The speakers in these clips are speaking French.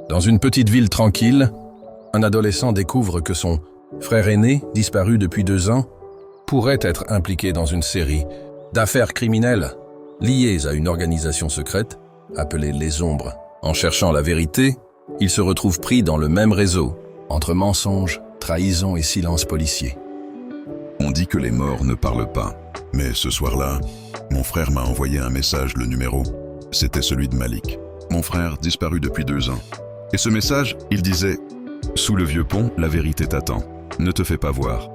Dans une petite ville tranquille, un adolescent découvre que son frère aîné, disparu depuis 2 ans, pourrait être impliqué dans une série d'affaires criminelles liées à une organisation secrète appelée les Ombres. En cherchant la vérité, il se retrouve pris dans le même réseau, entre mensonges, trahison et silence policier. On dit que les morts ne parlent pas. Mais ce soir-là, mon frère m'a envoyé un message, le numéro. C'était celui de Malik, mon frère disparu depuis 2 ans. Et ce message, il disait « Sous le vieux pont, la vérité t'attend. Ne te fais pas voir. »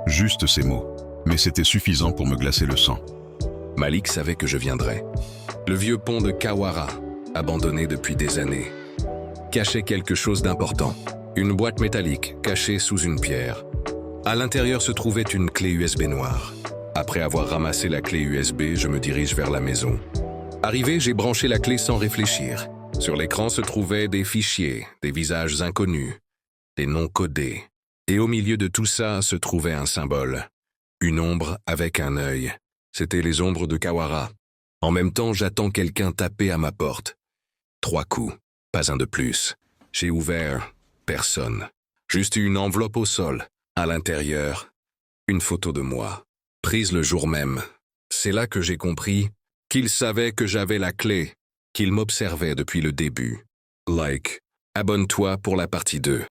Juste ces mots. Mais c'était suffisant pour me glacer le sang. Malik savait que je viendrais. Le vieux pont de Kawara, abandonné depuis des années, cachait quelque chose d'important. Une boîte métallique cachée sous une pierre. À l'intérieur se trouvait une clé USB noire. Après avoir ramassé la clé USB, je me dirige vers la maison. Arrivé, j'ai branché la clé sans réfléchir. Sur l'écran se trouvaient des fichiers, des visages inconnus, des noms codés. Et au milieu de tout ça se trouvait un symbole. Une ombre avec un œil. C'était les ombres de Kawara. En même temps, j'attends quelqu'un taper à ma porte. 3 coups, pas un de plus. J'ai ouvert, personne. Juste une enveloppe au sol. À l'intérieur, une photo de moi, prise le jour même. C'est là que j'ai compris qu'il savait que j'avais la clé, qu'il m'observait depuis le début. Like, abonne-toi pour la partie 2.